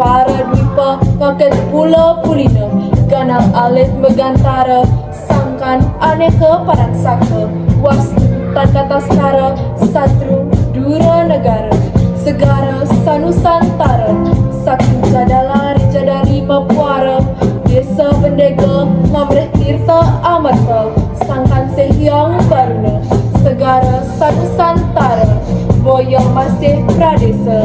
para dwipa makan pula pulina ganang alit megantara sangkan aneka parat saka wastu tan kata skara satru dura negara segara sanusantara sakti jadala rijada lima puara desa bendega mamreh tirta amarta sangkan sehyang baruna segara sanusantara boyong masih pradesa